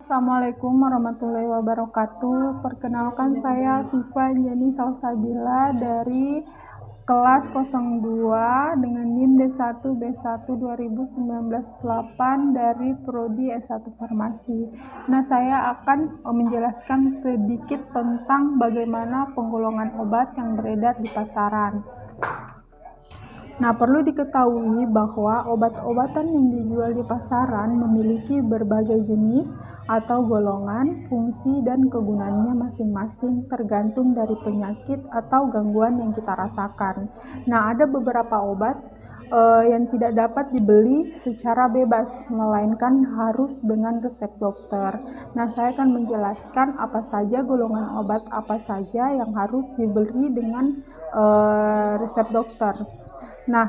Assalamualaikum warahmatullahi wabarakatuh. Perkenalkan saya Tifa Jani Salsabila dari kelas 02 dengan NIM D1B1 2019-8 dari Prodi S1 Farmasi. Nah, saya akan menjelaskan sedikit tentang bagaimana penggolongan obat yang beredar di pasaran. Nah, perlu diketahui bahwa obat-obatan yang dijual di pasaran memiliki berbagai jenis atau golongan, fungsi, dan kegunaannya masing-masing tergantung dari penyakit atau gangguan yang kita rasakan. Nah, ada beberapa obat yang tidak dapat dibeli secara bebas, melainkan harus dengan resep dokter. Nah, saya akan menjelaskan apa saja golongan obat apa saja yang harus dibeli dengan resep dokter. Nah,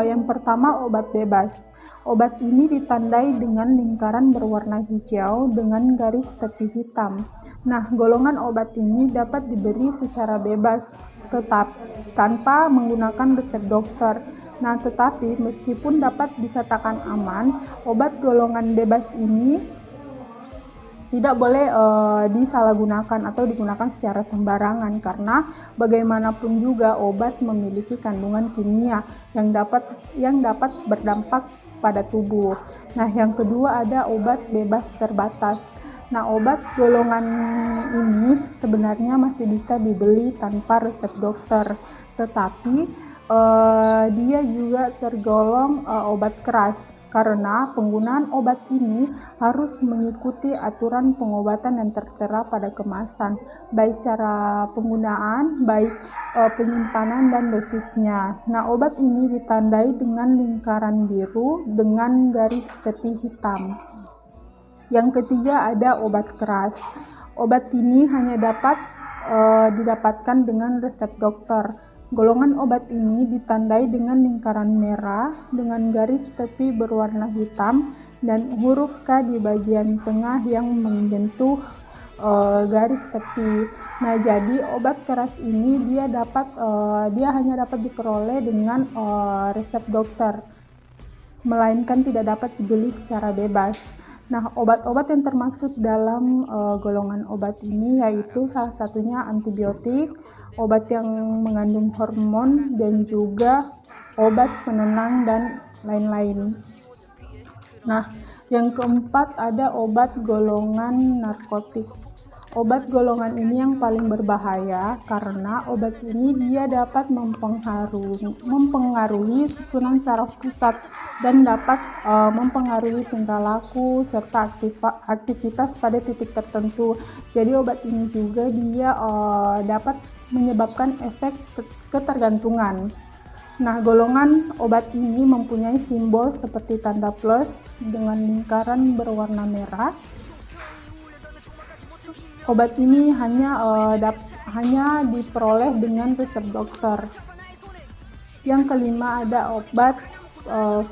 yang pertama obat bebas. Obat ini ditandai dengan lingkaran berwarna hijau dengan garis tepi hitam. Nah, golongan obat ini dapat diberi secara bebas, tetap tanpa menggunakan resep dokter. Nah, tetapi meskipun dapat dikatakan aman, obat golongan bebas ini tidak boleh disalahgunakan atau digunakan secara sembarangan, karena bagaimanapun juga obat memiliki kandungan kimia yang dapat berdampak pada tubuh. Nah, yang kedua ada obat bebas terbatas. Nah, obat golongan ini sebenarnya masih bisa dibeli tanpa resep dokter, tetapi dia juga tergolong obat keras, karena penggunaan obat ini harus mengikuti aturan pengobatan yang tertera pada kemasan, baik cara penggunaan, baik penyimpanan dan dosisnya. Nah, obat ini ditandai dengan lingkaran biru dengan garis tepi hitam. Yang ketiga ada obat keras. Obat ini hanya dapat didapatkan dengan resep dokter. Golongan obat ini ditandai dengan lingkaran merah dengan garis tepi berwarna hitam dan huruf K di bagian tengah yang menyentuh garis tepi. Nah, jadi obat keras ini dia hanya dapat diperoleh dengan resep dokter, melainkan tidak dapat dibeli secara bebas. Nah, obat-obat yang termaksud dalam golongan obat ini yaitu salah satunya antibiotik, obat yang mengandung hormon, dan juga obat penenang dan lain-lain. Nah, yang keempat ada obat golongan narkotik. Obat golongan ini yang paling berbahaya karena obat ini dia dapat mempengaruhi susunan saraf pusat dan dapat mempengaruhi tingkah laku serta aktivitas pada titik tertentu. Jadi obat ini juga dia dapat menyebabkan efek ketergantungan. Nah, golongan obat ini mempunyai simbol seperti tanda plus dengan lingkaran berwarna merah. Obat ini hanya diperoleh dengan resep dokter. Yang kelima ada obat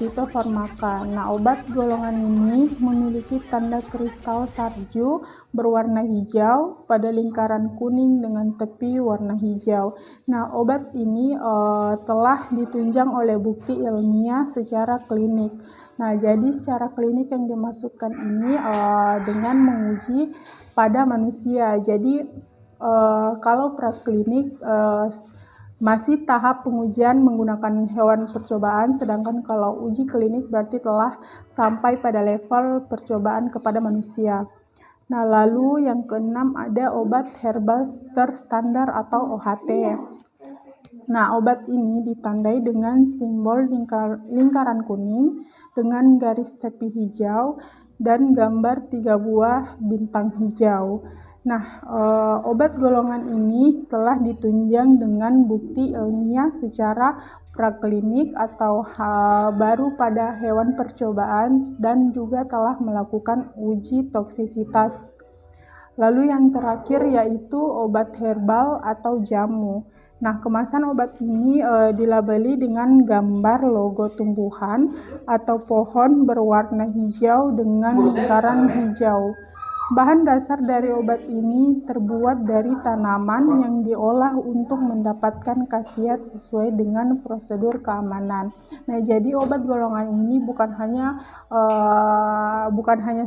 fitofarmaka. Nah, obat golongan ini memiliki tanda kristal salju berwarna hijau pada lingkaran kuning dengan tepi warna hijau. Nah, obat ini telah ditunjang oleh bukti ilmiah secara klinik. Nah, jadi secara klinik yang dimasukkan ini dengan menguji pada manusia. Jadi kalau praklinik masih tahap pengujian menggunakan hewan percobaan, sedangkan kalau uji klinik berarti telah sampai pada level percobaan kepada manusia. Nah, lalu yang keenam ada obat herbal terstandar atau OHT. Nah, obat ini ditandai dengan simbol lingkaran kuning dengan garis tepi hijau dan gambar 3 buah bintang hijau. Nah, obat golongan ini telah ditunjang dengan bukti ilmiah secara praklinik atau baru pada hewan percobaan dan juga telah melakukan uji toksisitas. Lalu yang terakhir yaitu obat herbal atau jamu. Nah, kemasan obat ini dilabeli dengan gambar logo tumbuhan atau pohon berwarna hijau dengan lingkaran hijau. Bahan dasar dari obat ini terbuat dari tanaman yang diolah untuk mendapatkan khasiat sesuai dengan prosedur keamanan. Nah, jadi obat golongan ini bukan hanya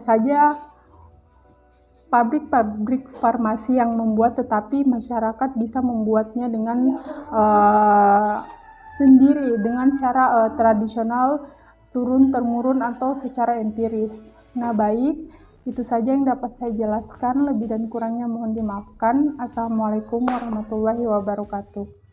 saja pabrik-pabrik farmasi yang membuat, tetapi masyarakat bisa membuatnya dengan sendiri dengan cara tradisional, turun-temurun atau secara empiris. Nah, baik, itu saja yang dapat saya jelaskan. Lebih dan kurangnya mohon dimaafkan. Assalamualaikum warahmatullahi wabarakatuh.